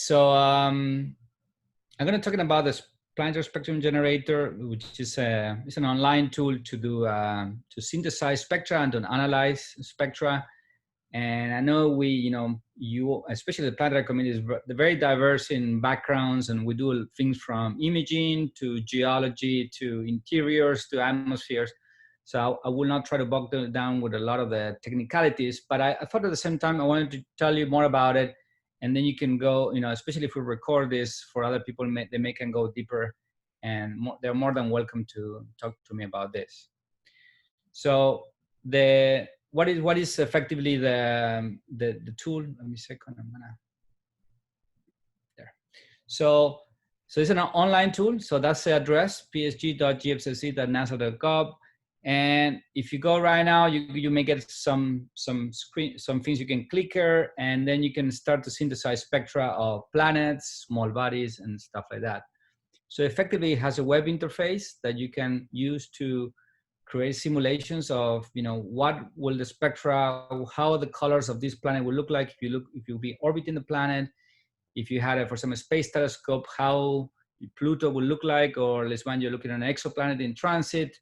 So I'm going to talk about this Planetary Spectrum Generator, which is it's an online tool to do to synthesize spectra and to analyze spectra. And I know you, especially the planetary community, is very diverse in backgrounds, and we do things from imaging to geology to interiors to atmospheres. So I will not try to bog them down with a lot of the technicalities, but I thought at the same time I wanted to tell you more about it, and then you can go, especially if we record this for other people, they can go deeper, and they're more than welcome to talk to me about this. So what is effectively the tool? Let me second. I'm gonna there. So it's an online tool. So that's the address, psg.gfcc.nasa.gov. And if you go right now, you may get some things you can click here, and then you can start to synthesize spectra of planets, small bodies, and stuff like that. So effectively, it has a web interface that you can use to create simulations of, what will the spectra, how the colors of this planet will look like if you'll be orbiting the planet. If you had, for example, a space telescope, how Pluto will look like, or let's say you're looking at an exoplanet in transit,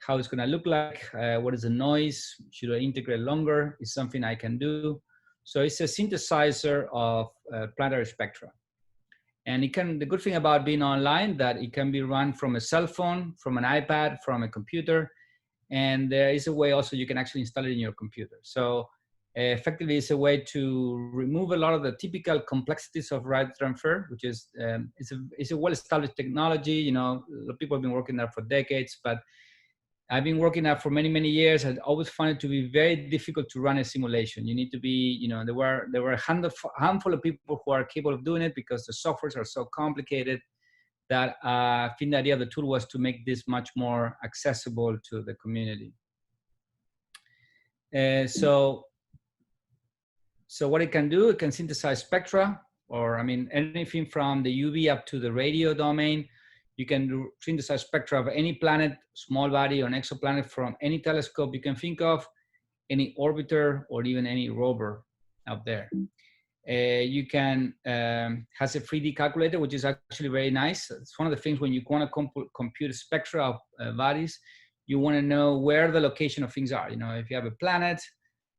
how it's going to look like, what is the noise, should I integrate longer, is something I can do. So it's a synthesizer of planetary spectra. And the good thing about being online, that it can be run from a cell phone, from an iPad, from a computer. And there is a way also you can actually install it in your computer. So effectively, it's a way to remove a lot of the typical complexities of right transfer, which is it's a well-established technology. People have been working there for decades, but I've been working there for many, many years. I always found it to be very difficult to run a simulation. You need to be, there were a handful of people who are capable of doing it, because the softwares are so complicated that I think the idea of the tool was to make this much more accessible to the community. So what it can do, it can synthesize spectra, or anything from the UV up to the radio domain. You can synthesize spectra of any planet, small body, or an exoplanet from any telescope you can think of, any orbiter, or even any rover out there. You can has a 3D calculator, which is actually very nice. It's one of the things when you want to compute spectra of bodies, you want to know where the location of things are. If you have a planet,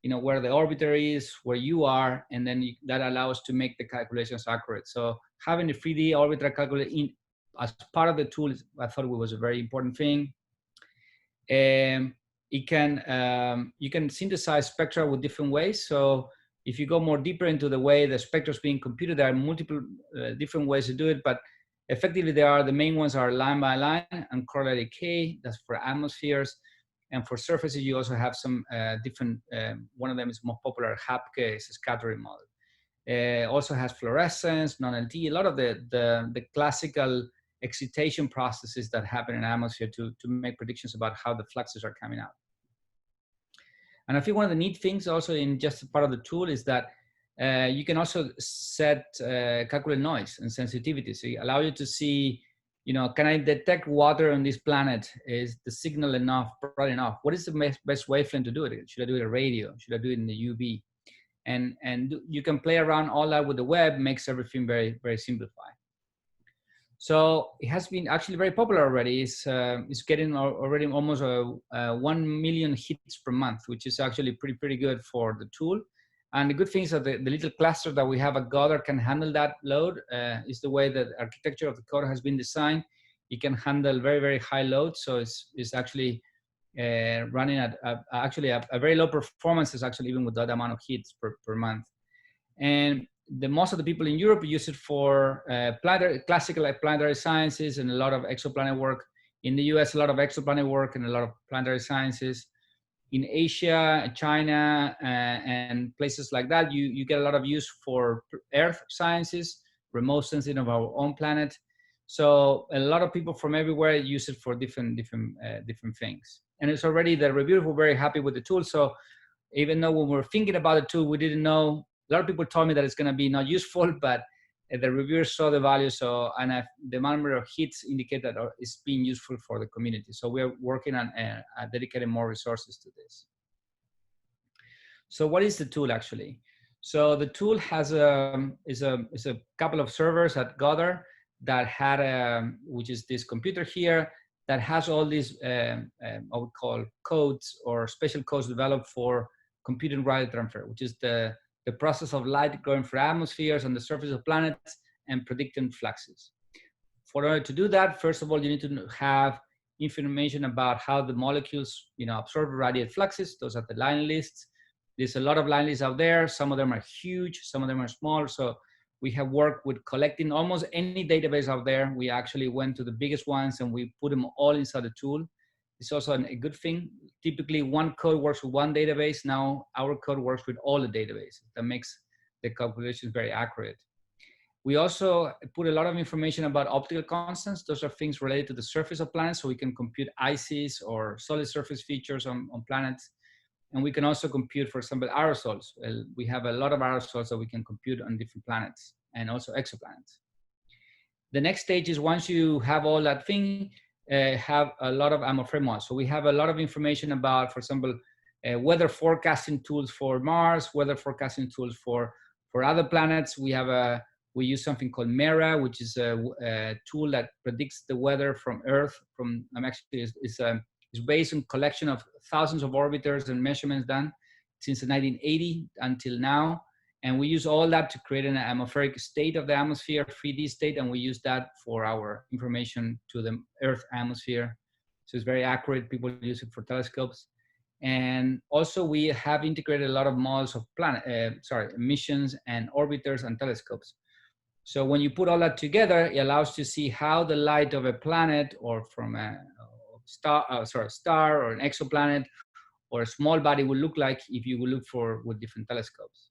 where the orbiter is, where you are, and then that allows to make the calculations accurate. So having a 3D orbiter calculator as part of the tool, I thought it was a very important thing. You can synthesize spectra with different ways. So if you go more deeper into the way the spectra is being computed, there are multiple different ways to do it, but effectively the main ones are line by line and correlated K, that's for atmospheres. And for surfaces, you also have some different, one of them is more popular, HAPK, it's a scattering model. Also has fluorescence, non-LT, a lot of the classical excitation processes that happen in atmosphere to make predictions about how the fluxes are coming out. And I think one of the neat things also in just part of the tool is that you can also set calculate noise and sensitivity. So it allows you to see, can I detect water on this planet? Is the signal bright enough? What is the best wavelength to do it? Should I do it at radio? Should I do it in the UV? And you can play around all that with the web, makes everything very, very simplified. So it has been actually very popular already. It's getting already almost 1 million hits per month, which is actually pretty good for the tool. And the good thing is that the little cluster that we have at Goddard can handle that load. Is the way that the architecture of the code has been designed. It can handle very, very high load. So it's actually running at actually a very low performance, is actually even with that amount of hits per month. And most of the people in Europe use it for classical planetary sciences and a lot of exoplanet work. In the US, a lot of exoplanet work and a lot of planetary sciences. In Asia, China, and places like that, you get a lot of use for Earth sciences, remote sensing of our own planet. So a lot of people from everywhere use it for different things. And it's already, the reviewers were very happy with the tool. So even though when we were thinking about the tool, we didn't know, a lot of people told me that it's going to be not useful, but the reviewers saw the value. So, and the number of hits indicate that it's being useful for the community. So we're working on dedicating more resources to this. So what is the tool actually? So the tool has is a couple of servers at Goddard that had which is this computer here that has all these I would call codes or special codes developed for computing radio transfer, which is the process of light going through atmospheres on the surface of planets and predicting fluxes. For order to do that, first of all, you need to have information about how the molecules, absorb radiate fluxes. Those are the line lists. There's a lot of line lists out there. Some of them are huge, some of them are small. So we have worked with collecting almost any database out there. We actually went to the biggest ones and we put them all inside the tool. It's also a good thing. Typically one code works with one database. Now our code works with all the databases. That makes the calculations very accurate. We also put a lot of information about optical constants. Those are things related to the surface of planets, so we can compute ICs or solid surface features on planets. And we can also compute, for example, aerosols. We have a lot of aerosols that we can compute on different planets and also exoplanets. The next stage is once you have all that thing, have a lot of atmospheric models. So we have a lot of information about, for example, weather forecasting tools for Mars, weather forecasting tools for other planets. We use something called MERA, which is a tool that predicts the weather from Earth. It's based on collection of thousands of orbiters and measurements done since 1980 until now. And we use all that to create an atmospheric state of the atmosphere, 3D state, and we use that for our information to the Earth atmosphere. So it's very accurate. People use it for telescopes. And also we have integrated a lot of models of missions and orbiters and telescopes. So when you put all that together, it allows you to see how the light of a planet or from a star or an exoplanet or a small body will look like if you will look with different telescopes.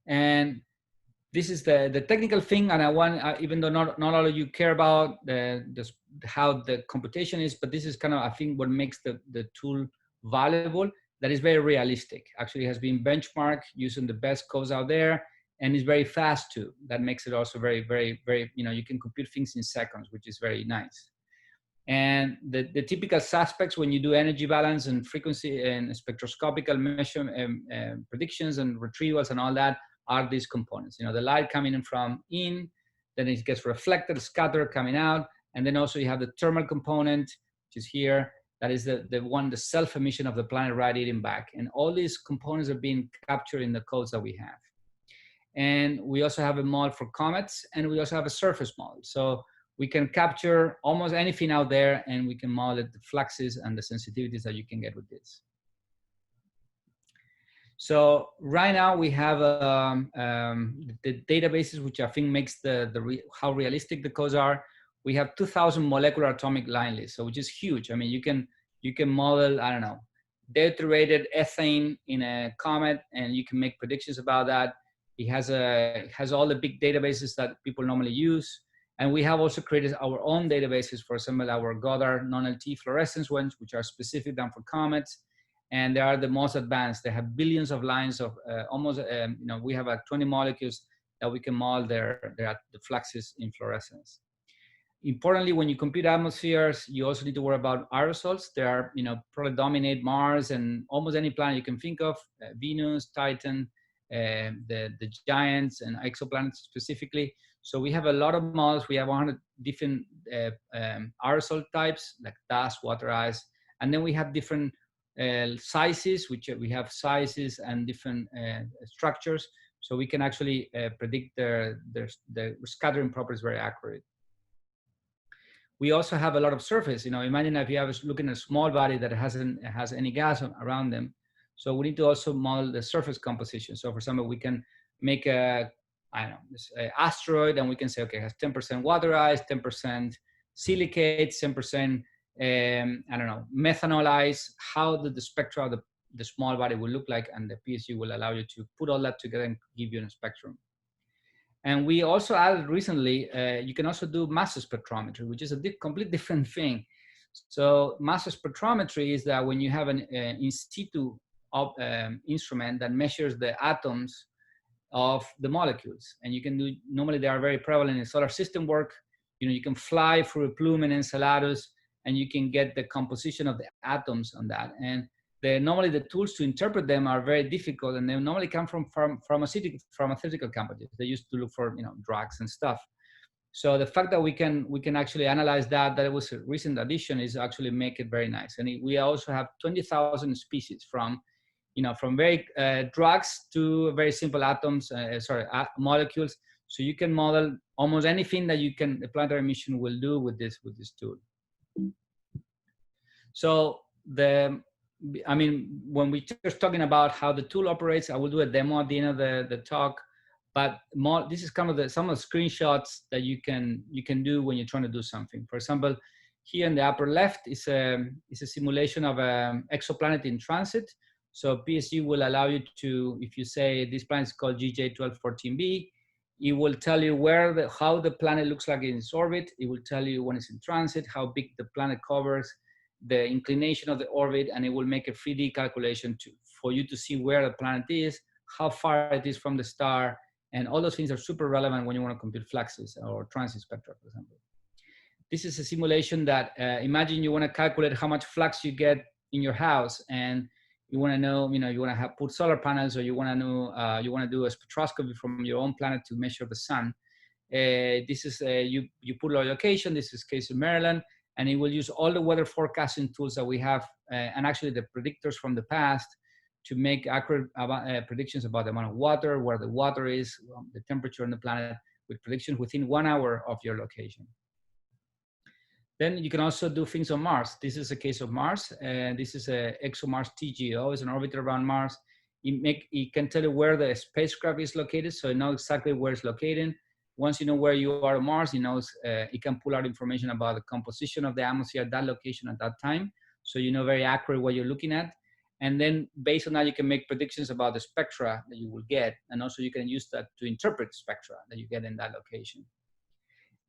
And this is the technical thing, and I want, even though not all of you care about how the computation is, but this is kind of, I think, what makes the tool valuable, that is very realistic. Actually has been benchmarked using the best codes out there, and it's very fast too. That makes it also very, very, very, you can compute things in seconds, which is very nice. And the typical suspects when you do energy balance and frequency and spectroscopical measurement predictions and retrievals and all that are these components. The light coming in from in, then it gets reflected, scattered, coming out, and then also you have the thermal component, which is here. That is the self-emission of the planet radiating back. And all these components are being captured in the codes that we have. And we also have a model for comets, and we also have a surface model. So we can capture almost anything out there, and we can model the fluxes and the sensitivities that you can get with this. So right now we have the databases, which I think makes how realistic the codes are. We have 2,000 molecular atomic line lists, so which is huge. I mean, you can model, I don't know, deuterated ethane in a comet, and you can make predictions about that. It has all the big databases that people normally use. And we have also created our own databases, for example, our Goddard non-LT fluorescence ones, which are specific done for comets. And they are the most advanced. They have billions of lines of we have 20 molecules that we can model the fluxes in fluorescence. Importantly, when you compute atmospheres, you also need to worry about aerosols. They are, probably dominate Mars and almost any planet you can think of, Venus, Titan, the giants and exoplanets specifically. So we have a lot of models. We have 100 different aerosol types like dust, water, ice. And then we have different sizes, which we have sizes and different structures. So we can actually predict the scattering properties very accurate. We also have a lot of surface. Imagine if you have looking at a small body that has any gas around them. So we need to also model the surface composition. So for example, we can make an asteroid, and we can say, okay, it has 10% water ice, 10% silicates, 10%, methanol ice. How the spectra of the small body will look like, and the PSU will allow you to put all that together and give you a spectrum. And we also added recently, you can also do mass spectrometry, which is a completely different thing. So mass spectrometry is that when you have an in situ instrument that measures the atoms of the molecules, and you can do, normally they are very prevalent in solar system work. You can fly through a plume in Enceladus, and you can get the composition of the atoms on that. And normally the tools to interpret them are very difficult, and they normally come from pharmaceutical companies. They used to look for drugs and stuff. So the fact that we can actually analyze that it was a recent addition is actually make it very nice. And we also have 20,000 species from very drugs to very simple atoms, molecules. So you can model almost anything that the planetary mission will do with this tool. So when we're just talking about how the tool operates, I will do a demo at the end of the talk. But this is kind of some of the screenshots that you can do when you're trying to do something. For example, here in the upper left is a simulation of an exoplanet in transit. So PSG will allow you to, if you say this planet is called GJ1214b, it will tell you how the planet looks like in its orbit. It will tell you when it's in transit, how big the planet covers, the inclination of the orbit, and it will make a 3D calculation for you to see where the planet is, how far it is from the star, and all those things are super relevant when you want to compute fluxes or transit spectra, for example. This is a simulation that, imagine you want to calculate how much flux you get in your house, and you want to know, you want to put solar panels, or you want to know, you want to do a spectroscopy from your own planet to measure the sun. This is, you put a location, this is case in Maryland, and it will use all the weather forecasting tools that we have, and actually the predictors from the past, to make accurate predictions about the amount of water, where the water is, the temperature on the planet, with predictions within 1 hour of your location. Then you can also do things on Mars. This is a case of Mars. This is a ExoMars TGO. It's an orbiter around Mars. It can tell you where the spacecraft is located, so it knows exactly where it's located. Once you know where you are on Mars, it can pull out information about the composition of the atmosphere at that location at that time. So you know very accurate what you're looking at. And then based on that, you can make predictions about the spectra that you will get. And also you can use that to interpret spectra that you get in that location.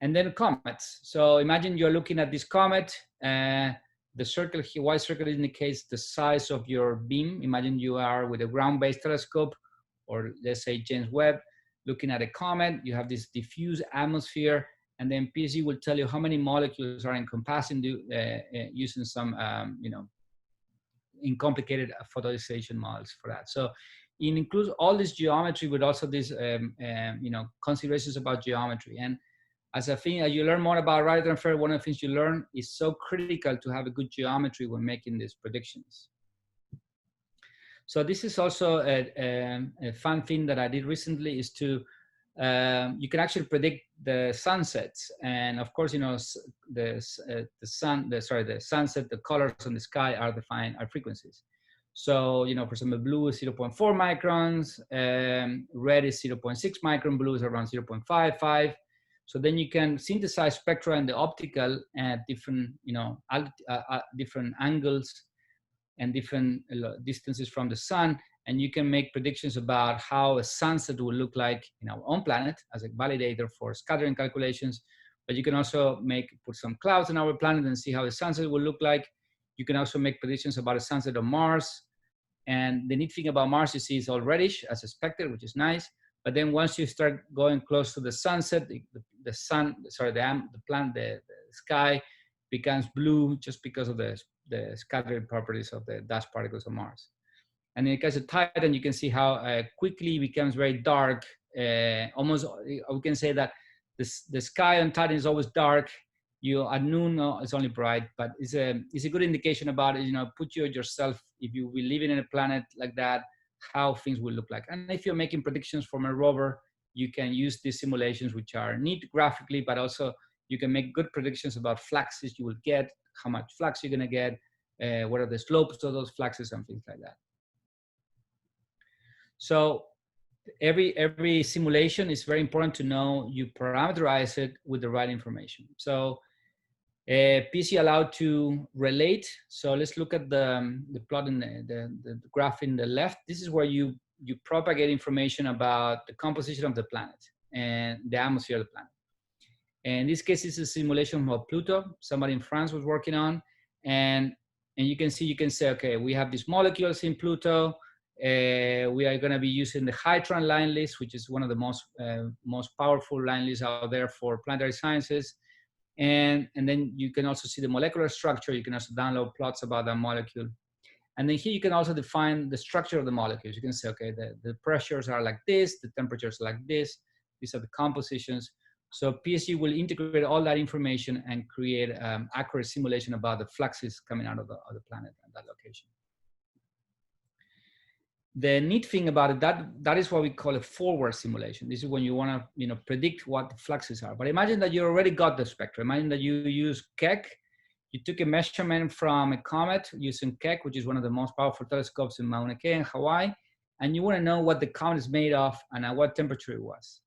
And then comets. So imagine you're looking at this comet. The circle here, white circle indicates the size of your beam. Imagine you are with a ground-based telescope, or let's say James Webb, looking at a comet. You have this diffuse atmosphere, and then PSG will tell you how many molecules are encompassing using some, in complicated photoization models for that. So it includes all this geometry, but also these, considerations about geometry. And as you learn more about radial transfer, one of the things you learn is so critical to have a good geometry when making these predictions. So this is also a fun thing that I did recently, is to, you can actually predict the sunsets. And of course, the sunset, the colors on the sky are frequencies. So, for example, blue is 0.4 microns, red is 0.6 micron, blue is around 0.55. So then you can synthesize spectra in the optical at different, different angles and different distances from the sun, and you can make predictions about how a sunset will look like in our own planet as a validator for scattering calculations. But you can also put some clouds on our planet and see how the sunset will look like. You can also make predictions about a sunset on Mars. And the neat thing about Mars, you see, is all reddish as expected, which is nice. But then once you start going close to the sunset, the sky becomes blue just because of the scattering properties of the dust particles of Mars. And in the case of Titan, you can see how quickly it becomes very dark. Almost, we can say that the sky on Titan is always dark. At noon, it's only bright, but it's a good indication about it. Put yourself, if you will live in a planet like that, how things will look like. And if you're making predictions from a rover, you can use these simulations, which are neat graphically, but also you can make good predictions about fluxes you will get, how much flux you're going to get, what are the slopes of those fluxes, and things like that. So every simulation is very important to know you parameterize it with the right information. So PC allowed to relate. So let's look at the plot in the graph in the left. This is where you propagate information about the composition of the planet and the atmosphere of the planet. And in this case, this is a simulation of Pluto. Somebody in France was working on, and you can say, okay, we have these molecules in Pluto. We are going to be using the Hytron line list, which is one of the most powerful line lists out there for planetary sciences. And then you can also see the molecular structure. You can also download plots about that molecule. And then here you can also define the structure of the molecules. You can say, okay, the pressures are like this, the temperatures are like this, these are the compositions. So PSG will integrate all that information and create accurate simulation about the fluxes coming out of the planet at that location. The neat thing about it, that is what we call a forward simulation. This is when you want to predict what the fluxes are. But imagine that you already got the spectrum. Imagine that you use Keck. You took a measurement from a comet using Keck, which is one of the most powerful telescopes in Mauna Kea in Hawaii, and you want to know what the comet is made of and at what temperature it was.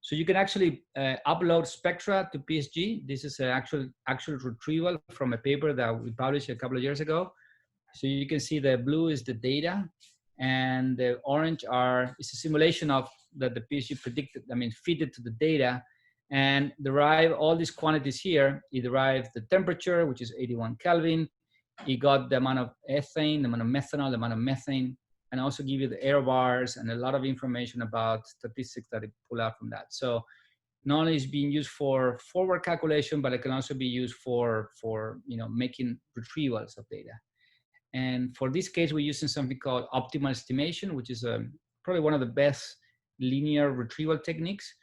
So you can actually upload spectra to PSG. This is an actual retrieval from a paper that we published a couple of years ago. So you can see the blue is the data, and the orange is a simulation of that the PSG predicted, feed it to the data, and derive all these quantities here. It derived the temperature, which is 81 Kelvin. It got the amount of ethane, the amount of methanol, the amount of methane, and also give you the error bars and a lot of information about statistics that it pull out from that. So not only is being used for forward calculation, but it can also be used for making retrievals of data. And for this case, we're using something called optimal estimation, which is probably one of the best linear retrieval techniques,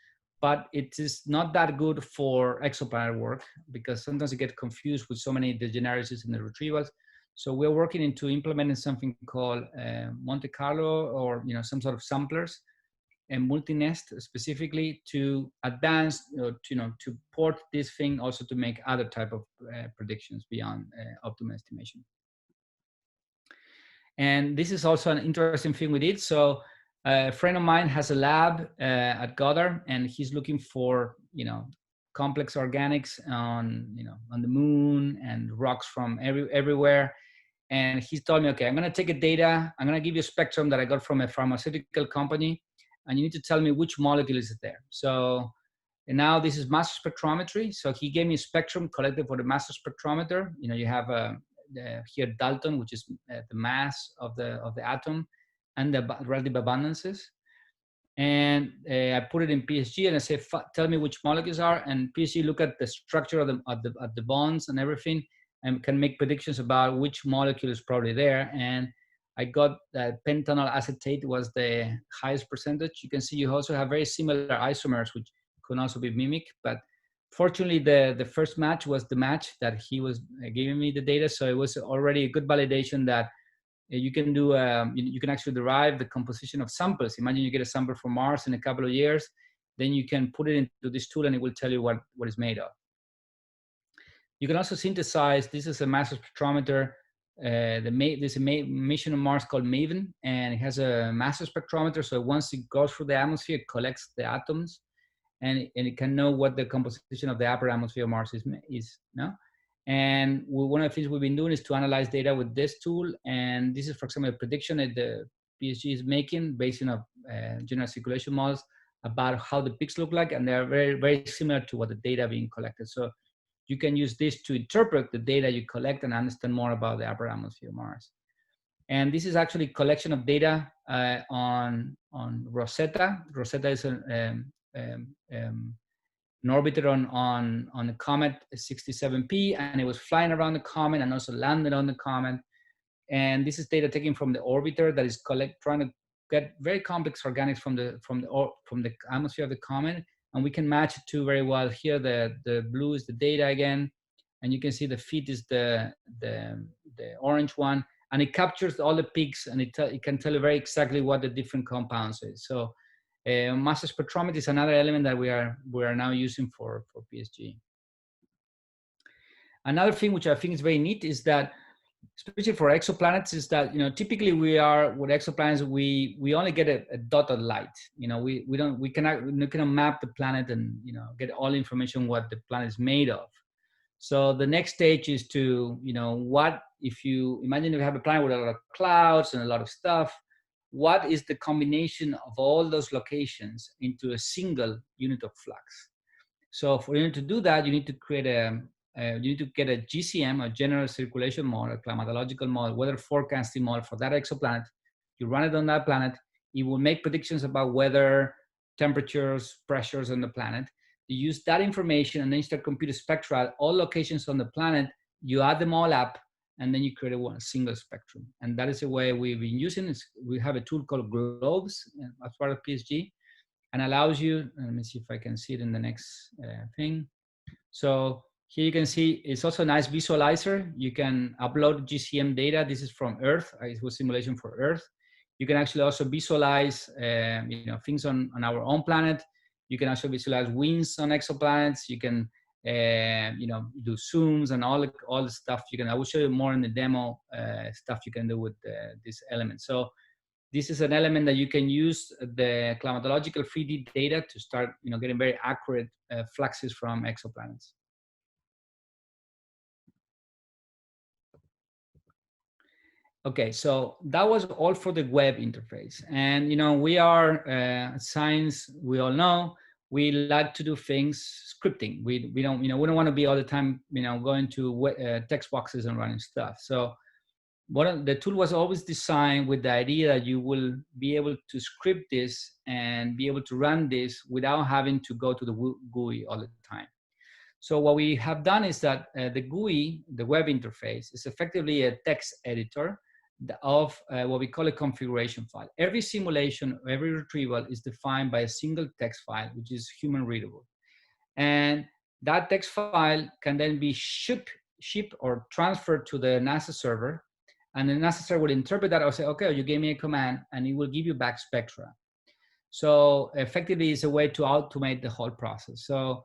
but it is not that good for exoplanet work because sometimes you get confused with so many degeneracies in the retrievals. So we're working into implementing something called Monte Carlo or some sort of samplers and multi-nest specifically to advance, to port this thing also to make other type of predictions beyond optimal estimation. And this is also an interesting thing we did. So a friend of mine has a lab at Goddard, and he's looking for, complex organics on the moon and rocks from everywhere. And he told me, okay, I'm going to take a data. I'm going to give you a spectrum that I got from a pharmaceutical company, and you need to tell me which molecule is there. So and now this is mass spectrometry. So he gave me a spectrum collected for the mass spectrometer. You have here Dalton, which is the mass of the atom and the relative abundances. And I put it in PSG and I say, tell me which molecules are. And PSG look at the structure of the bonds and everything and can make predictions about which molecule is probably there. And I got that pentanol acetate was the highest percentage. You can see you also have very similar isomers, which can also be mimicked. But fortunately, the first match was the match that he was giving me the data. So it was already a good validation that you can do, you can actually derive the composition of samples. Imagine you get a sample from Mars in a couple of years, then you can put it into this tool and it will tell you what it's made of. You can also synthesize, this is a mass spectrometer. There's a mission on Mars called MAVEN, and it has a mass spectrometer. So once it goes through the atmosphere, it collects the atoms, and it can know what the composition of the upper atmosphere of Mars is. No? And one of the things we've been doing is to analyze data with this tool. And this is, for example, a prediction that the PSG is making based on general circulation models about how the peaks look like. And they're very, very similar to what the data being collected. So you can use this to interpret the data you collect and understand more about the upper atmosphere of Mars. And this is actually a collection of data on Rosetta. Rosetta is an orbiter on the comet 67P, and it was flying around the comet and also landed on the comet. And this is data taken from the orbiter that is trying to get very complex organics from the atmosphere of the comet, and we can match it to very well. Here, the blue is the data again, and you can see the feed is the orange one, and it captures all the peaks, and it can tell you very exactly what the different compounds is. So mass spectrometry is another element that we are now using for PSG. Another thing which I think is very neat is that, especially for exoplanets, is that typically with exoplanets we only get a dot of light. We cannot map the planet and get all information what the planet is made of. So the next stage is to what if you imagine if you have a planet with a lot of clouds and a lot of stuff. What is the combination of all those locations into a single unit of flux? So for you to do that, you need to create you need to get a GCM, a general circulation model, a climatological model, weather forecasting model for that exoplanet. You run it on that planet. It will make predictions about weather, temperatures, pressures on the planet. You use that information and then you start computing spectra, all locations on the planet. You add them all up, and then you create a single spectrum. And that is the way we've been using. We have a tool called Globes as part of PSG, and allows you, let me see if I can see it in the next thing. So here you can see it's also a nice visualizer. You can upload GCM data. This is from Earth. It was simulation for Earth. You can actually also visualize things on our own planet. You can also visualize winds on exoplanets. You can do zooms and all the stuff. I will show you more in the demo stuff you can do with this element. So this is an element that you can use the climatological 3D data to start getting very accurate fluxes from exoplanets. Okay, so that was all for the web interface. And we are science, we all know, we like to do things scripting. We don't want to be all the time going to text boxes and running stuff. So the tool was always designed with the idea that you will be able to script this and be able to run this without having to go to the GUI all the time. So what we have done is that the GUI, the web interface, is effectively a text editor of what we call a configuration file. Every simulation, every retrieval is defined by a single text file, which is human readable. And that text file can then be shipped or transferred to the NASA server. And the NASA server will interpret that or say, okay, you gave me a command, and it will give you back spectra. So effectively, it's a way to automate the whole process. So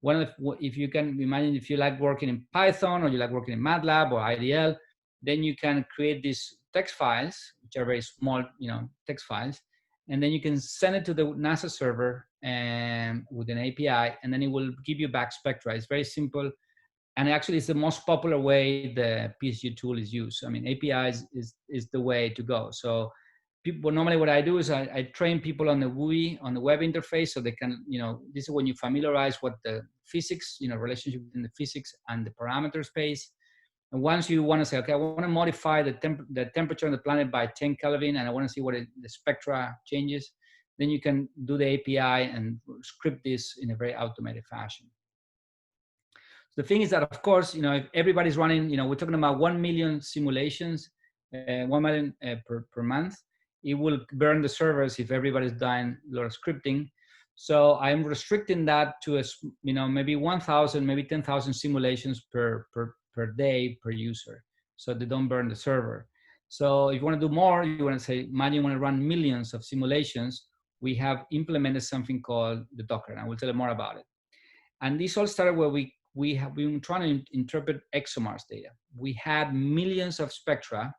if you can imagine, if you like working in Python or you like working in MATLAB or IDL, then you can create these text files, which are very small, text files, and then you can send it to the NASA server and with an API, and then it will give you back spectra. It's very simple. And actually, it's the most popular way the PSG tool is used. I mean, APIs is the way to go. So normally what I do is I train people on the GUI, on the web interface, so they can, this is when you familiarize what the physics, relationship between the physics and the parameter space. And once you want to say, okay, I want to modify the temperature on the planet by 10 Kelvin, and I want to see what the spectra changes, then you can do the API and script this in a very automated fashion. The thing is that, of course, if everybody's running, we're talking about 1 million simulations, 1 million per month. It will burn the servers if everybody's doing a lot of scripting. So I'm restricting that to maybe 1,000, maybe 10,000 simulations per day per user, so they don't burn the server. So if you want to do more, you want to say, imagine you want to run millions of simulations. We have implemented something called the Docker, and I will tell you more about it. And this all started where we have been trying to interpret ExoMars data. We had millions of spectra,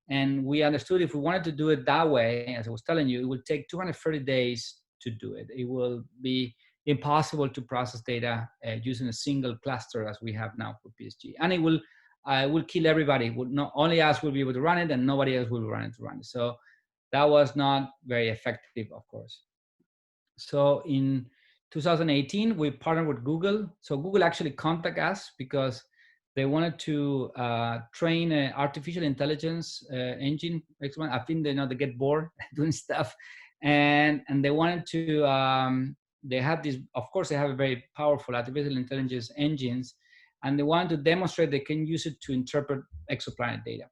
and we understood if we wanted to do it that way, as I was telling you, it would take 230 days to do it. It will be impossible to process data using a single cluster as we have now for PSG. And it will kill everybody. Not only us will be able to run it, and nobody else will be running to run it. So that was not very effective, of course. So in 2018, we partnered with Google. So Google actually contacted us because they wanted to train an artificial intelligence engine. I think they get bored doing stuff, and they wanted to. They have this. Of course, they have a very powerful artificial intelligence engines, and they wanted to demonstrate they can use it to interpret exoplanet data.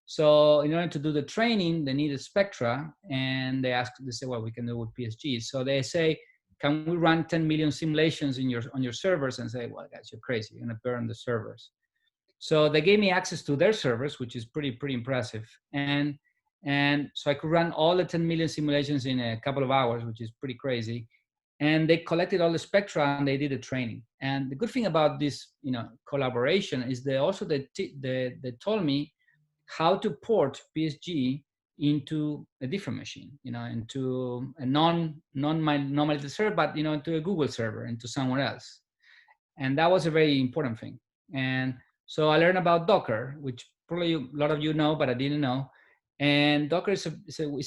So in order to do the training, they needed spectra, and they say, well, we can do it with PSG. So they say, can we run 10 million simulations on your servers? And say, well, guys, you're crazy. You're gonna burn the servers. So they gave me access to their servers, which is pretty impressive. And so I could run all the 10 million simulations in a couple of hours, which is pretty crazy. And they collected all the spectra and they did the training. And the good thing about this, collaboration is they told me how to port PSG into a different machine, into a non-normally server, but into a Google server, into somewhere else. And that was a very important thing. And so I learned about Docker, which probably a lot of you know, but I didn't know. And Docker is a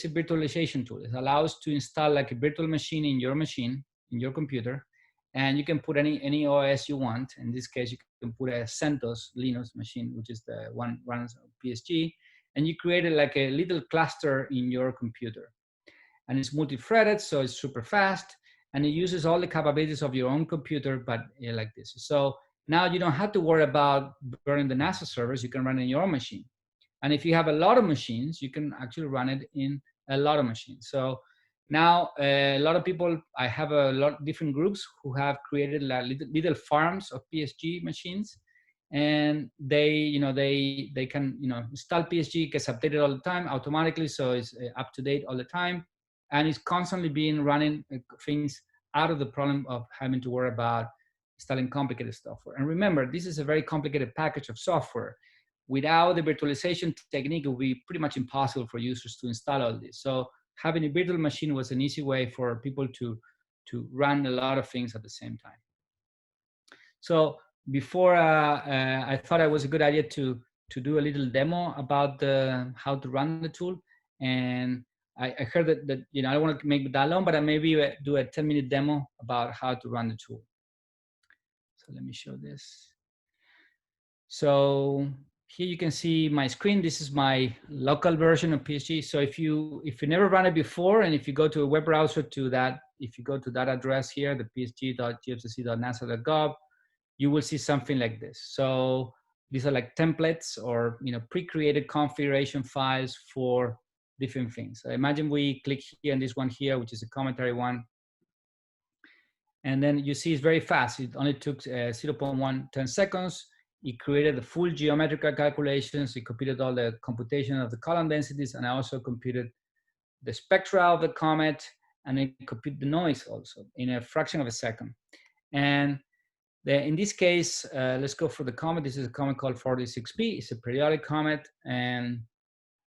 virtualization tool. It allows to install like a virtual machine in your computer, and you can put any OS you want. In this case, you can put a CentOS Linux machine, which is the one runs PSG, and you created like a little cluster in your computer. And it's multi-threaded, so it's super fast, and it uses all the capabilities of your own computer, but like this. So Now you don't have to worry about burning the NASA servers. You can run it in your own machine. And if you have a lot of machines, you can actually run it in a lot of machines. So now a lot of people, I have a lot of different groups who have created like little farms of PSG machines, and they can install PSG, gets updated all the time automatically, so it's up to date all the time, and it's constantly being running things out of the problem of having to worry about installing complicated software. And remember, this is a very complicated package of software. Without the virtualization technique, it would be pretty much impossible for users to install all this. So having a virtual machine was an easy way for people to run a lot of things at the same time. So before, I thought it was a good idea to do a little demo about how to run the tool. And I heard that I don't want to make it that long, but I maybe do a 10-minute demo about how to run the tool. So let me show this. So here you can see my screen. This is my local version of PSG. So if you never run it before, and if you go to a web browser to that, if you go to that address here, the psg.gfcc.nasa.gov, you will see something like this. So these are like templates or pre-created configuration files for different things. So imagine we click here on this one here, which is a commentary one. And then you see it's very fast. It only took 0.10 seconds. It created the full geometrical calculations. It computed all the computation of the column densities, and I also computed the spectra of the comet, and it computed the noise also in a fraction of a second. And in this case, let's go for the comet. This is a comet called 46P. It's a periodic comet, and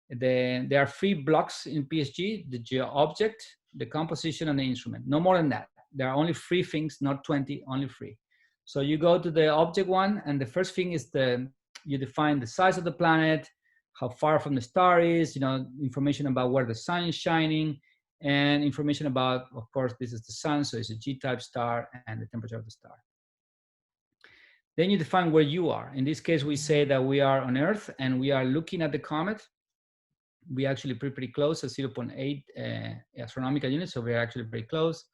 there are 3 blocks in PSG: the geo-object, the composition, and the instrument. No more than that. There are only 3 things, not 20, only 3. So you go to the object one, and the first thing is you define the size of the planet, how far from the star is, information about where the sun is shining, and information about, of course, this is the sun, so it's a G-type star, and the temperature of the star. Then you define where you are. In this case, we say that we are on Earth, and we are looking at the comet. We actually pretty close at 0.8 astronomical units, so we're actually very close.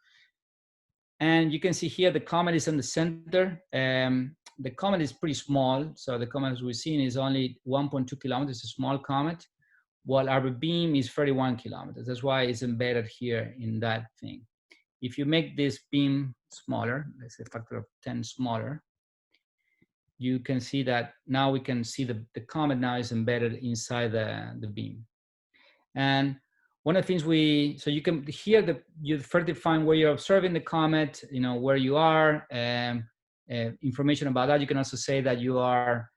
And you can see here the comet is in the center. The comet is pretty small, so the comet as we've seen is only 1.2 kilometers, a small comet, while our beam is 31 kilometers. That's why it's embedded here in that thing. If you make this beam smaller, let's say a factor of 10 smaller, you can see that now we can see the comet now is embedded inside the beam. And one of the things so you can here you first define where you're observing the comet, where you are, information about that. You can also say that you are,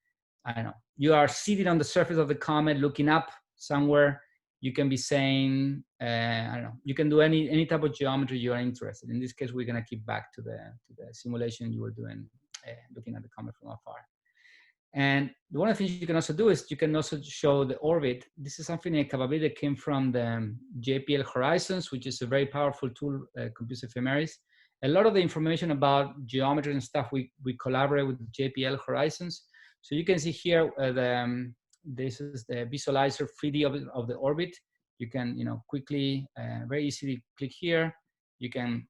you are seated on the surface of the comet looking up somewhere. You can be saying, you can do any type of geometry you are interested in. In this case, we're gonna keep back to the simulation you were doing, looking at the comet from afar. And one of the things you can also do is you can also show the orbit. This is something, a capability that came from the JPL Horizons, which is a very powerful tool, Compute Ephemeris. A lot of the information about geometry and stuff, we collaborate with JPL Horizons. So you can see here, this is the visualizer 3D of the orbit. You can, quickly, very easily click here. You can,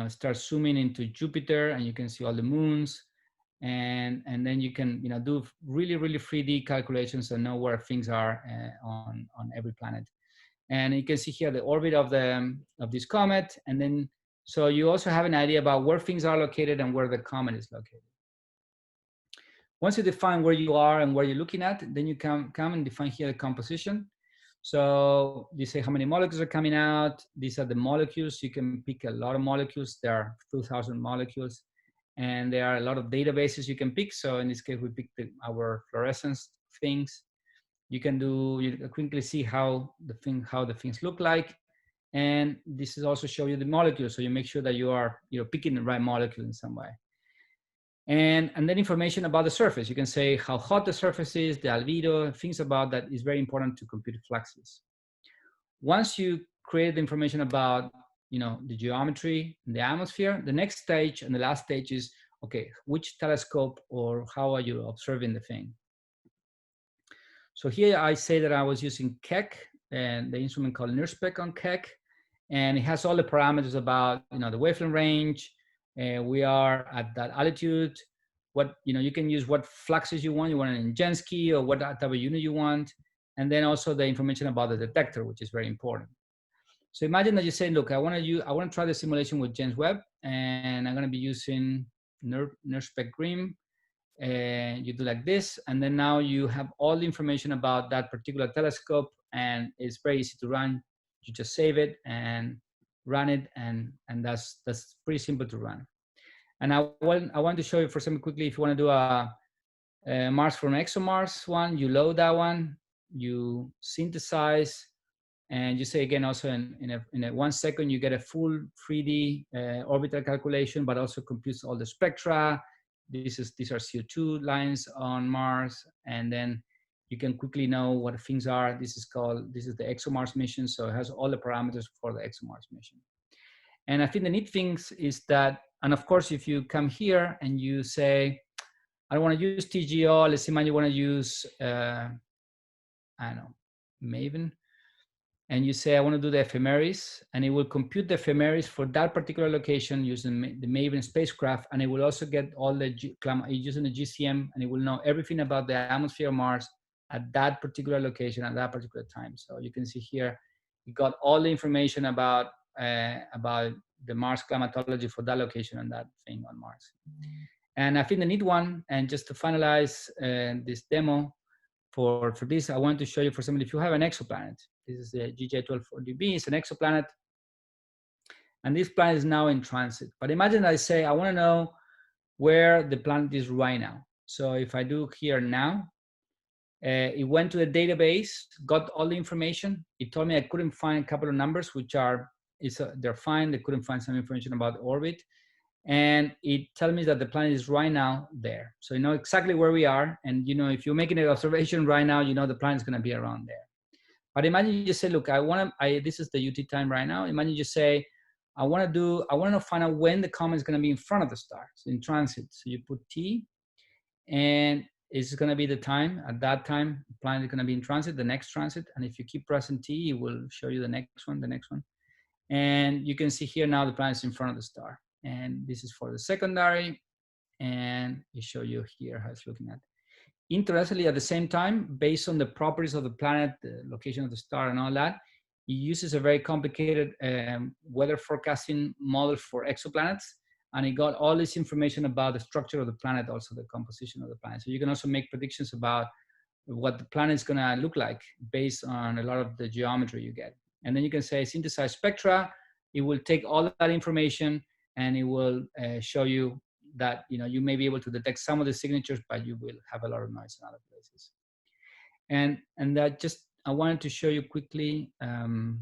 start zooming into Jupiter, and you can see all the moons. And then you can do really 3D calculations and know where things are on every planet. And you can see here the orbit of this comet, and then so you also have an idea about where things are located and where the comet is located. Once you define where you are and where you're looking at, then you come and define here the composition. So you say how many molecules are coming out. These are the molecules. You can pick a lot of molecules. There are 2,000 molecules. And there are a lot of databases you can pick. So in this case, we picked our fluorescence things. You can quickly see how the things look like. And this is also show you the molecules. So you make sure that you are picking the right molecule in some way. And then information about the surface. You can say how hot the surface is, the albedo, things about that is very important to compute fluxes. Once you create the information about the geometry in the atmosphere, the next stage and the last stage is, okay, which telescope or how are you observing the thing? So here I say that I was using Keck, and the instrument called NIRSPEC on Keck, and it has all the parameters about the wavelength range. We are at that altitude, what, you can use what fluxes you want. You want an Ingensky or what type of unit you want. And then also the information about the detector, which is very important. So imagine that you say, look, I want to try the simulation with James Webb, and I'm going to be using NeurSpec Grim. And you do like this, and then now you have all the information about that particular telescope, and it's very easy to run. You just save it and run it, and that's pretty simple to run. And I want to show you for something quickly. If you want to do a Mars from ExoMars one, you load that one, you synthesize, and you say again also in a 1 second you get a full 3D orbital calculation, but also computes all the spectra. These are CO2 lines on Mars, and then you can quickly know what things are. This is the ExoMars mission, so it has all the parameters for the ExoMars mission. And I think the neat things is that, and of course, if you come here and you say, I don't want to use TGO, let's imagine you want to use, I don't know, Maven, and you say, I want to do the ephemeris, and it will compute the ephemeris for that particular location using the Maven spacecraft, and it will also get all the using the GCM, and it will know everything about the atmosphere of Mars at that particular location at that particular time. So you can see here, you got all the information about the Mars climatology for that location and that thing on Mars. And I think the neat one, and just to finalize this demo, for this, I want to show you, for example, if you have an exoplanet, this is the GJ1240b, it's an exoplanet, and this planet is now in transit. But imagine I say, I want to know where the planet is right now. So if I do here now, it went to the database, got all the information. It told me I couldn't find a couple of numbers, which they're fine. They couldn't find some information about the orbit. And it tells me that the planet is right now there. So you know exactly where we are. And if you're making an observation right now, the planet is going to be around there. But imagine you just say, look, this is the UT time right now. Imagine you say, I want to find out when the comet is going to be in front of the star, so in transit. So you put T, and it's going to be the time. At that time, the planet is going to be in transit, the next transit. And if you keep pressing T, it will show you the next one. And you can see here now the planet is in front of the star. And this is for the secondary, and it show you here how it's looking at. Interestingly, at the same time, based on the properties of the planet, the location of the star and all that, it uses a very complicated weather forecasting model for exoplanets, and it got all this information about the structure of the planet, also the composition of the planet. So you can also make predictions about what the planet is gonna look like based on a lot of the geometry you get. And then you can say synthesize spectra. It will take all that information, and it will show you that you may be able to detect some of the signatures, but you will have a lot of noise in other places. And that just, I wanted to show you quickly the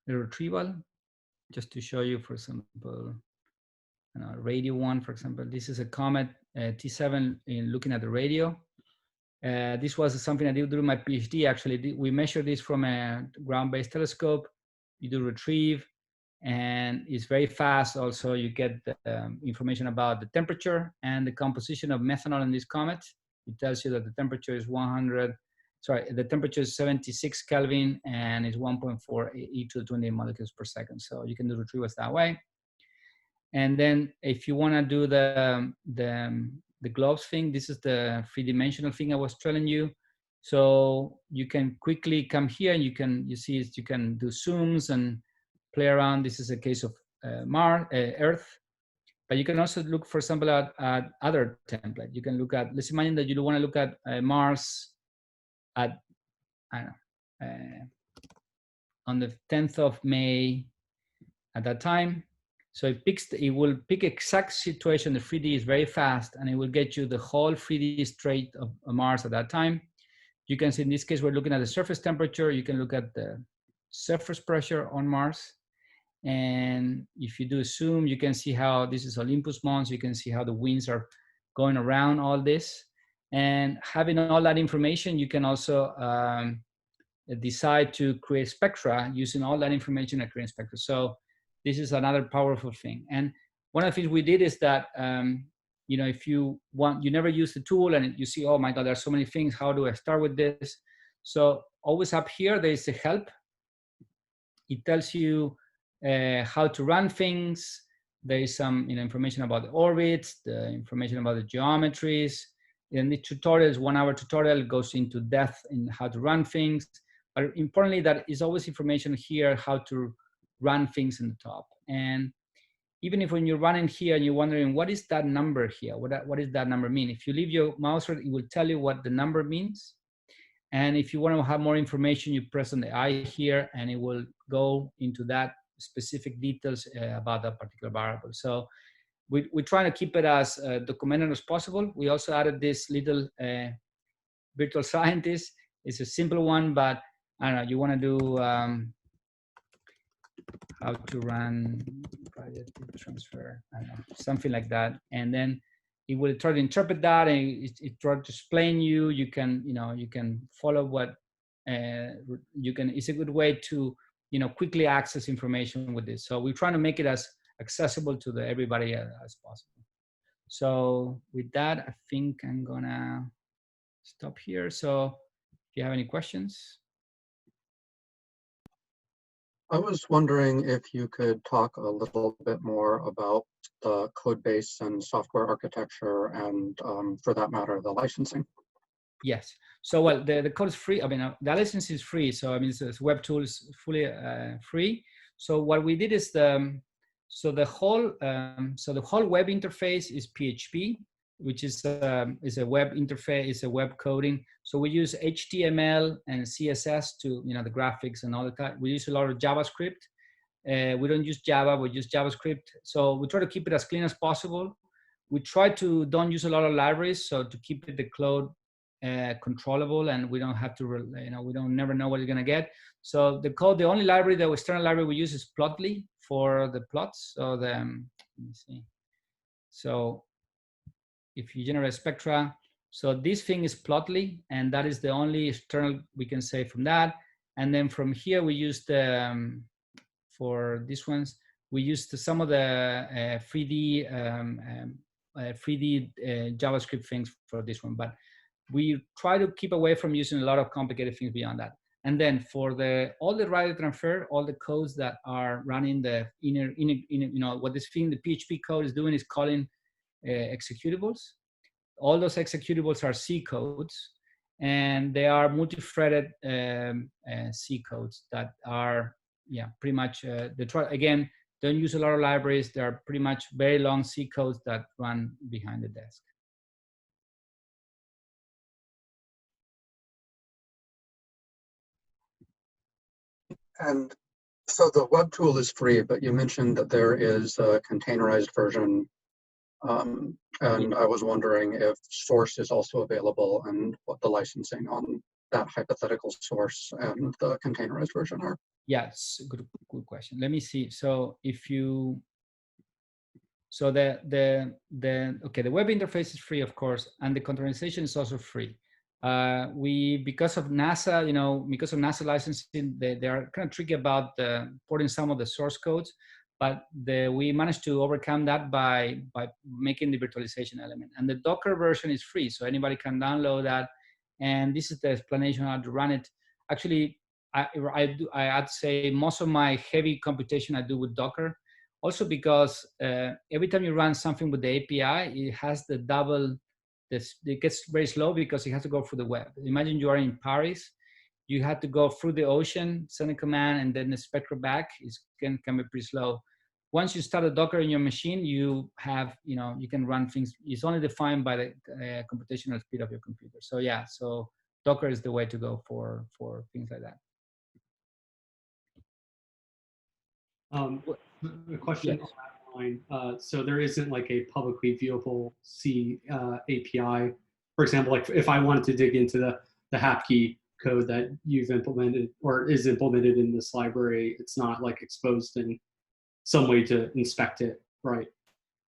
retrieval, just to show you, for example, radio one, for example. This is a Comet T7 in looking at the radio. This was something I did during my PhD, actually. We measured this from a ground-based telescope. You do retrieve, and it's very fast. Also, you get the information about the temperature and the composition of methanol in this comet. It tells you that the temperature is the temperature is 76 Kelvin, and it's 1.4 e to the 20 molecules per second. So you can do retrievals that way. And then if you want to do the globes thing, this is the 3-dimensional thing I was telling you. So you can quickly come here, and you can do zooms and play around. This is a case of Earth, but you can also look, for example, at other templates. You can look at, let's imagine that you want to look at Mars at, I don't know, on the 10th of May at that time. So it will pick exact situation. The 3D is very fast, and it will get you the whole 3D straight of Mars at that time. You can see in this case, we're looking at the surface temperature. You can look at the surface pressure on Mars. And if you do a zoom, you can see how this is Olympus Mons. You can see how the winds are going around all this. And having all that information, you can also decide to create spectra using all that information and create spectra. So this is another powerful thing. And one of the things we did is that, if you never use the tool and you see, oh my God, there's so many things. How do I start with this? So always up here, there is a help. It tells you how to run things. There is some information about the orbits, the information about the geometries. And the tutorial is 1 hour tutorial, goes into depth in how to run things. But importantly, that is always information here, how to run things in the top. And even if when you're running here and you're wondering, what is that number here? What does that number mean? If you leave your mouse, it will tell you what the number means. And if you want to have more information, you press on the I here, and it will go into that specific details about that particular variable. So we're trying to keep it as documented as possible. We also added this little virtual scientist. It's a simple one, but I don't know, you want to do how to run project transfer, I don't know, something like that. And then it will try to interpret that, and it try to explain you can, you can follow what it's a good way to, quickly access information with this. So we're trying to make it as accessible to everybody as possible. So with that, I think I'm gonna stop here. So if you have any questions. I was wondering if you could talk a little bit more about the code base and software architecture and, for that matter, the licensing. Yes. So, well, the code is free. I mean, the license is free. So, I mean, this web tool is fully free. So what we did is the whole web interface is PHP, which is a web interface, is a web coding. So we use HTML and CSS to, the graphics and all the time. We use a lot of JavaScript. We don't use Java, we use JavaScript. So we try to keep it as clean as possible. We try to don't use a lot of libraries, so to keep the code controllable, and we don't have to, we don't never know what you're gonna get. So the code, the only library, the external library we use is Plotly for the plots. So let me see. So if you generate spectra, so this thing is Plotly, and that is the only external we can say from that. And then from here we use the for these ones we used some of the 3D JavaScript things for this one, but we try to keep away from using a lot of complicated things beyond that. And then for all the radio transfer, all the codes that are running the inner what this thing, the PHP code is doing is calling executables. All those executables are C codes, and they are multi-threaded C codes that are, pretty much, again, don't use a lot of libraries. They are pretty much very long C codes that run behind the desk. And so the web tool is free, but you mentioned that there is a containerized version. And I was wondering if source is also available and what the licensing on that hypothetical source and the containerized version are. Yes, good question. Let me see. So if you, so the web interface is free, of course, and the containerization is also free. Because of NASA, because of NASA licensing, they are kind of tricky about porting some of the source codes, but we managed to overcome that by making the virtualization element. And the Docker version is free, so anybody can download that. And this is the explanation how to run it. Actually, I have to say most of my heavy computation I do with Docker. Also because every time you run something with the API, it has the double. It gets very slow because it has to go through the web. Imagine you are in Paris, you have to go through the ocean, send a command, and then the spectra back can be pretty slow. Once you start a Docker in your machine, you have, you can run things. It's only defined by the computational speed of your computer. So yeah, so Docker is the way to go for things like that. A question on that line. So there isn't like a publicly viewable C API. For example, like if I wanted to dig into the HAPKey code that you've implemented or is implemented in this library, it's not like exposed in some way to inspect it, right?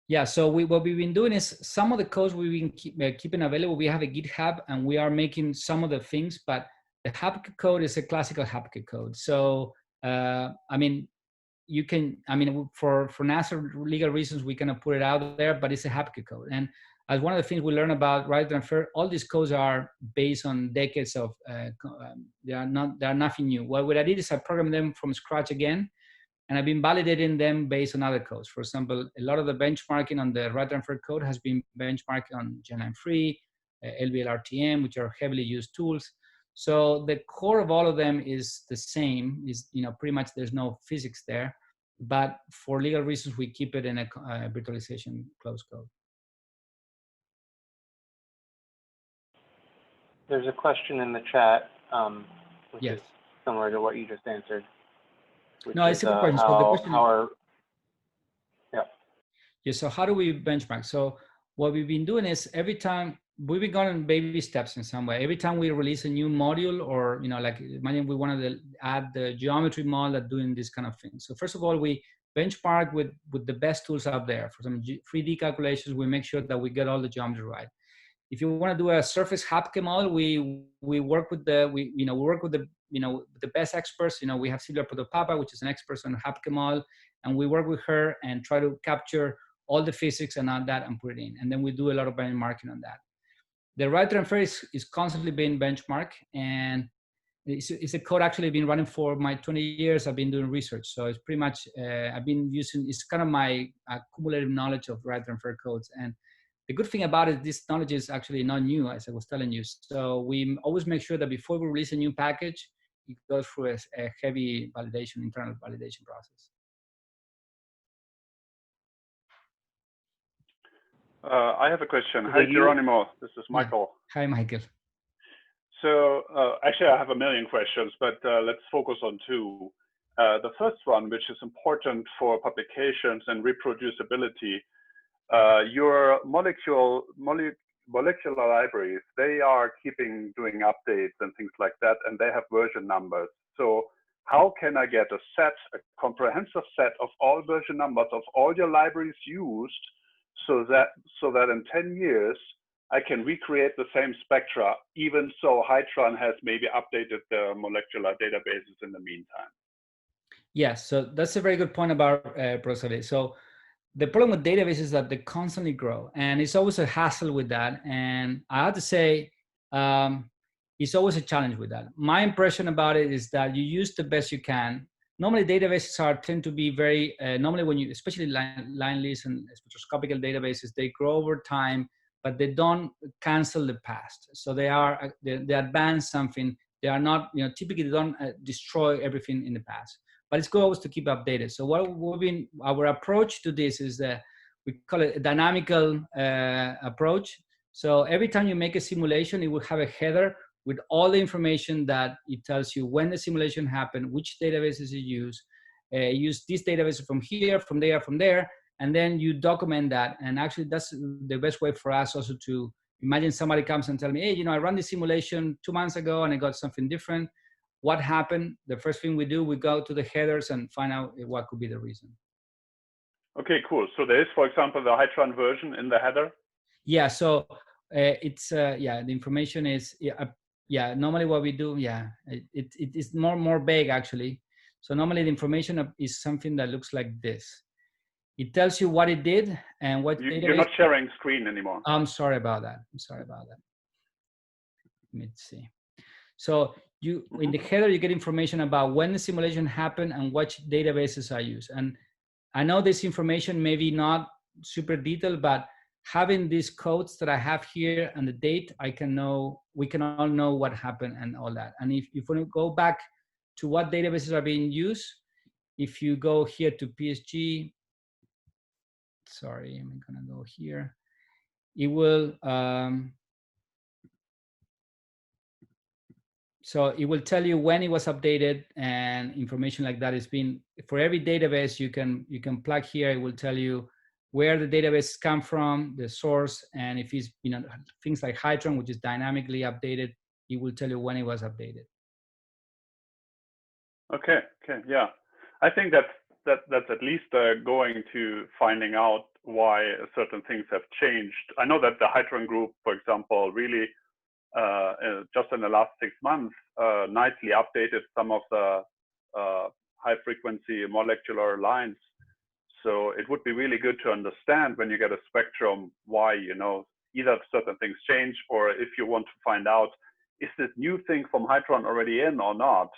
Yeah, so what we've been doing is some of the codes we've been keeping available. We have a GitHub and we are making some of the things, but the HAPKey code is a classical HAPKey code. So, I mean, you can, for NASA legal reasons, we cannot put it out there, but it's a HAPKey code. And as one of the things we learn about radio transfer, all these codes are based on decades of, they are nothing new. What I did is I programmed them from scratch again, and I've been validating them based on other codes. For example, a lot of the benchmarking on the right transfer code has been benchmarked on Gen9-free, LVL-RTM, which are heavily used tools. So the core of all of them is the same, is, you know, pretty much there's no physics there, but for legal reasons, we keep it in a virtualization closed code. There's a question in the chat, which Yes. is similar to what you just answered. No, it's a good question. So the question yeah. Yeah, so how do we benchmark? So what we've been doing is every time we've been going on baby steps in some way. Every time we release a new module, or, you know, like imagine we wanted to add the geometry model that doing this kind of thing. So first of all, we benchmark with the best tools out there. For some 3D calculations, we make sure that we get all the geometry right. If you want to do a surface Hapke model, we work with the best experts. You know, we have Silvia Protopapa, which is an expert on Hapke model, and we work with her and try to capture all the physics and all that and put it in. And then we do a lot of benchmarking on that. The right transfer is constantly being benchmarked, and it's a code actually been running for my 20 years. I've been doing research, so it's pretty much I've been using. It's kind of my accumulative knowledge of right transfer codes. And the good thing about it, this knowledge is actually not new, as I was telling you. So we always make sure that before we release a new package, it goes through a heavy validation, internal validation process. I have a question. Hi, Gerónimo. This is Michael. Hi, Michael. So actually, I have a million questions, but let's focus on two. The first one, which is important for publications and reproducibility, your molecular libraries, they are doing updates and things like that, and they have version numbers. So how can I get a comprehensive set of all version numbers of all your libraries used, so that in 10 years, I can recreate the same spectra, even so Hytron has maybe updated the molecular databases in the meantime? Yes, so that's a very good point about Prosody. So the problem with databases is that they constantly grow, and it's always a hassle with that. And I have to say, it's always a challenge with that. My impression about it is that you use the best you can. Normally, databases tend to be very, normally when you, especially line lists and spectroscopical databases, they grow over time, but they don't cancel the past. So they advance something. They are not, you know, typically they don't destroy everything in the past. But it's good always to keep updated. So our approach to this is that we call it a dynamical approach. So every time you make a simulation, it will have a header with all the information that it tells you when the simulation happened, which databases you use this database from here, from there, and then you document that. And actually that's the best way for us also to imagine somebody comes and tell me, hey, you know, I ran this simulation 2 months ago and I got something different. What happened? The first thing we do, we go to the headers and find out what could be the reason. Okay, cool. So there is, for example, the Hytron version in the header? Yeah, so it's, the information is, normally what we do, it is more vague actually. So normally the information is something that looks like this. It tells you what it did and what database. You're not sharing screen anymore. I'm sorry about that. Let me see. So in the header, you get information about when the simulation happened and which databases are used. And I know this information may be not super detailed, but having these codes that I have here and the date, we can all know what happened and all that. And if we go back to what databases are being used, if you go here to PSG, sorry, I'm gonna go here. It will, so it will tell you when it was updated and information like that is being, for every database you can plug here, it will tell you where the database come from, the source, and if it's, you know, things like Hytron, which is dynamically updated, it will tell you when it was updated. Okay, yeah. I think that's at least going to finding out why certain things have changed. I know that the Hytron group, for example, really just in the last 6 months, nightly updated some of the high frequency molecular lines. So it would be really good to understand when you get a spectrum why, you know, either certain things change, or if you want to find out, is this new thing from Hytron already in or not?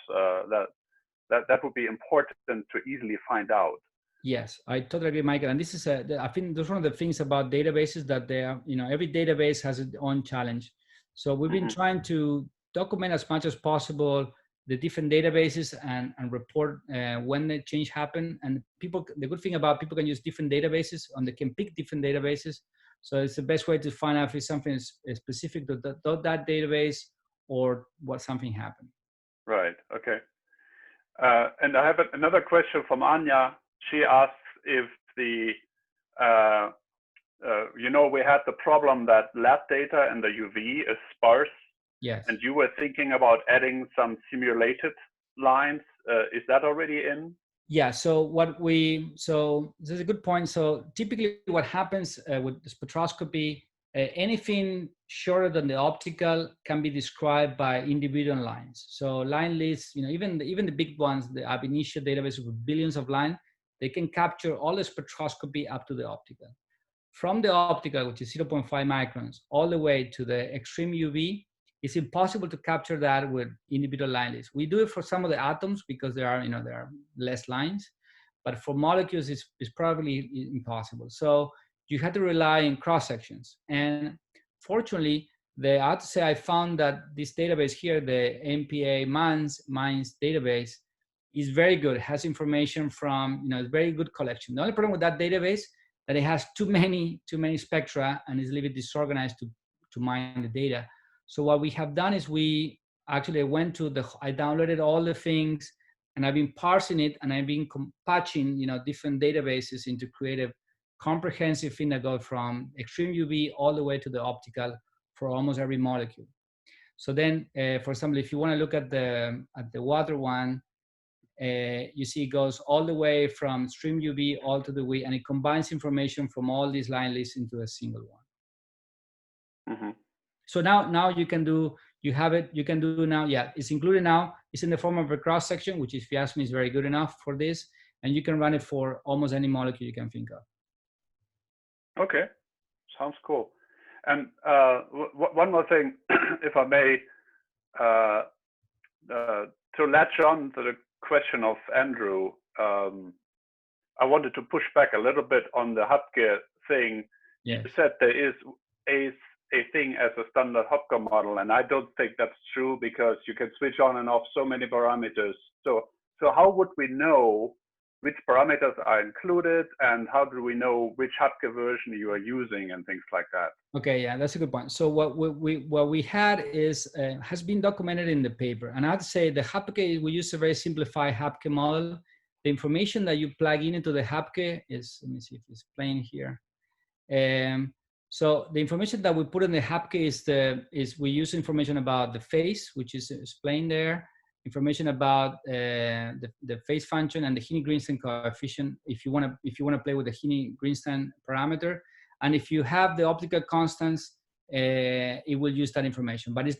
that would be important to easily find out. Yes, I totally agree, Michael. And this is, I think that's one of the things about databases that they are, every database has its own challenge. So we've been trying to document as much as possible the different databases and report when the change happened. And people, the good thing about people can use different databases and they can pick different databases. So it's the best way to find out if something is specific to that database or what something happened. Right, okay. And I have another question from Anya. She asks if the, we had the problem that lab data and the UV is sparse. Yes. And you were thinking about adding some simulated lines. Is that already in? Yeah, so this is a good point. So typically what happens with spectroscopy, anything shorter than the optical can be described by individual lines. So line lists, even the big ones, the ab initio database with billions of lines, they can capture all the spectroscopy up to the optical. From the optical, which is 0.5 microns, all the way to the extreme UV, it's impossible to capture that with individual line lists. We do it for some of the atoms because there are less lines, but for molecules, it's probably impossible. So you have to rely on cross sections. And fortunately, I have to say I found that this database here, the MPA MINES database, is very good. It has information from, it's very good collection. The only problem with that database that it has too many spectra and is a little bit disorganized to mine the data. So what we have done is I downloaded all the things and I've been parsing it and I've been patching, different databases into create a comprehensive thing that goes from extreme UV all the way to the optical for almost every molecule. So then, for example, if you want to look at the water one, you see it goes all the way from extreme UV all to the UV, and it combines information from all these line lists into a single one. Mm-hmm. So now you can do now, it's included now. It's in the form of a cross section, which if you ask me is very good enough for this, and you can run it for almost any molecule you can think of. Okay, sounds cool. And one more thing, if I may, to latch on to the question of Andrew, I wanted to push back a little bit on the Hapke thing. Yes. You said there is a thing as a standard Hapke model, and I don't think that's true because you can switch on and off so many parameters. So how would we know which parameters are included, and how do we know which Hapke version you are using and things like that? Okay, yeah, that's a good point. So what we had is has been documented in the paper, and I have to say the Hapke, we use a very simplified Hapke model. The information that you plug into the Hapke is, let me see if it's plain here. So the information that we put in the Hapke is we use information about the phase, which is explained there. Information about the phase function and the Heine-Greenstein coefficient if you want to play with the Heine-Greenstein parameter, and if you have the optical constants, it will use that information. But it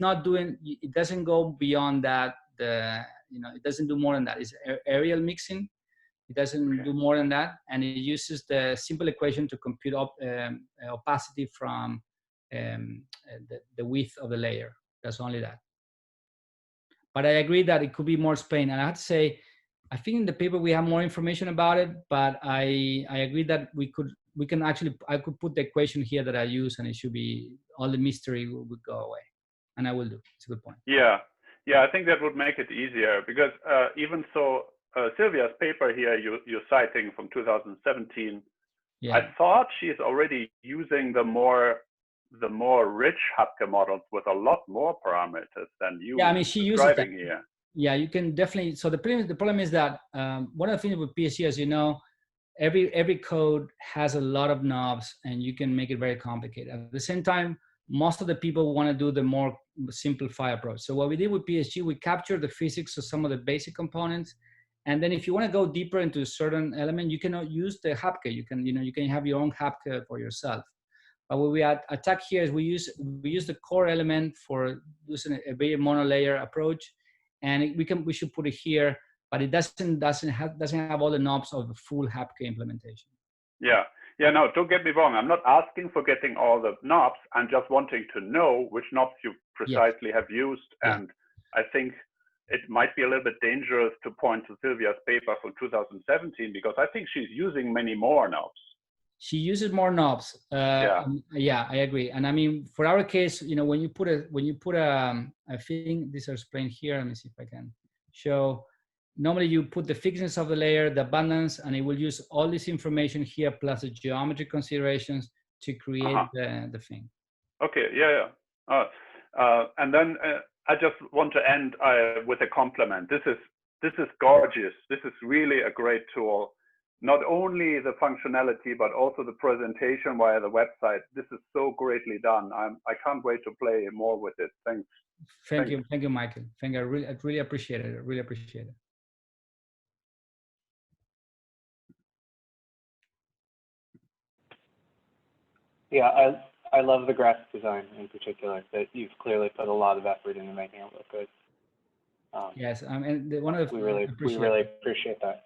doesn't go beyond that. It doesn't do more than that. It's aerial mixing. It doesn't do more than that, and it uses the simple equation to compute opacity from the width of the layer. That's only that. But I agree that it could be more explained. And I have to say, I think in the paper we have more information about it, but I agree that I could put the equation here that I use, and it should be, all the mystery would go away. And I will do. It's a good point. Yeah, I think that would make it easier because even so, Sylvia's paper here you're citing from 2017, yeah. I thought she's already using the more rich Hapke models with a lot more parameters than you. Yeah, I mean, she uses that here. Yeah, you can definitely. So the problem is that one of the things with PSG, as you know, every code has a lot of knobs, and you can make it very complicated. At the same time, most of the people want to do the more simplified approach. So what we did with PSG, we captured the physics of some of the basic components, and then if you want to go deeper into a certain element, you cannot use the Hapke. You can have your own Hapke for yourself. But what we attack here is we use the core element for using a very monolayer approach, and we should put it here, but it doesn't have all the knobs of the full Hapke implementation. Yeah, no, don't get me wrong. I'm not asking for getting all the knobs. I'm just wanting to know which knobs you precisely have used, and I think it might be a little bit dangerous to point to Sylvia's paper from 2017 because I think she's using many more knobs. She uses more knobs. Yeah, I agree. And I mean, for our case, you know, when you put I think these are explained here. Let me see if I can show. Normally you put the thickness of the layer, the abundance, and it will use all this information here plus the geometry considerations to create the thing. Okay, yeah. And then I just want to end with a compliment. This is gorgeous. This is really a great tool. Not only the functionality, but also the presentation via the website. This is so greatly done. I can't wait to play more with it. Thanks. Thank you, Michael. Thank you. I really appreciate it. I really appreciate it. Yeah, I love the graphic design in particular. That you've clearly put a lot of effort into making it look good. Yes, and one of the we really appreciate that.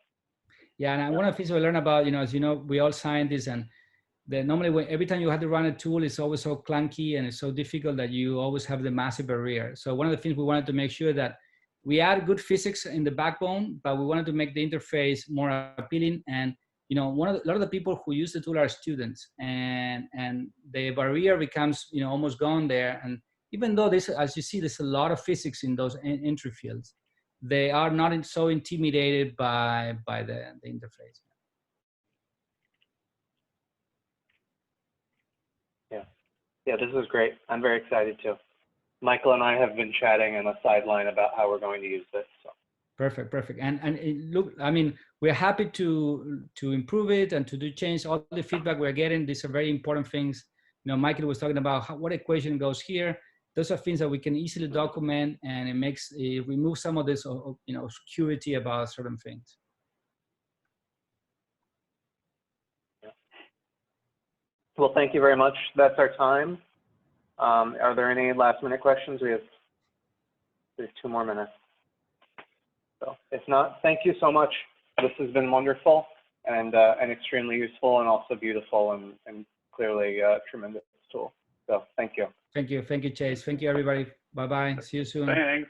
Yeah, and one of the things we learn about, you know, as you know, we all scientists, and normally every time you have to run a tool, it's always so clunky and it's so difficult that you always have the massive barrier. So one of the things we wanted to make sure that we add good physics in the backbone, but we wanted to make the interface more appealing. And you know, a lot of the people who use the tool are students, and the barrier becomes, you know, almost gone there. And even though as you see, there's a lot of physics in those entry fields, they are not so intimidated by the interface. Yeah, this is great. I'm very excited too. Michael and I have been chatting on the sideline about how we're going to use this. So. Perfect. And look, I mean, we're happy to improve it and to do change. All the feedback we're getting, these are very important things. You know, Michael was talking about what equation goes here. Those are things that we can easily document, and it removes some of this, you know, obscurity about certain things. Yeah. Well, thank you very much. That's our time. Are there any last-minute questions? There's 2 more minutes. So if not, thank you so much. This has been wonderful and extremely useful, and also beautiful and clearly a tremendous tool. So thank you. Thank you, Chase. Thank you, everybody. Bye-bye. See you soon. Thanks.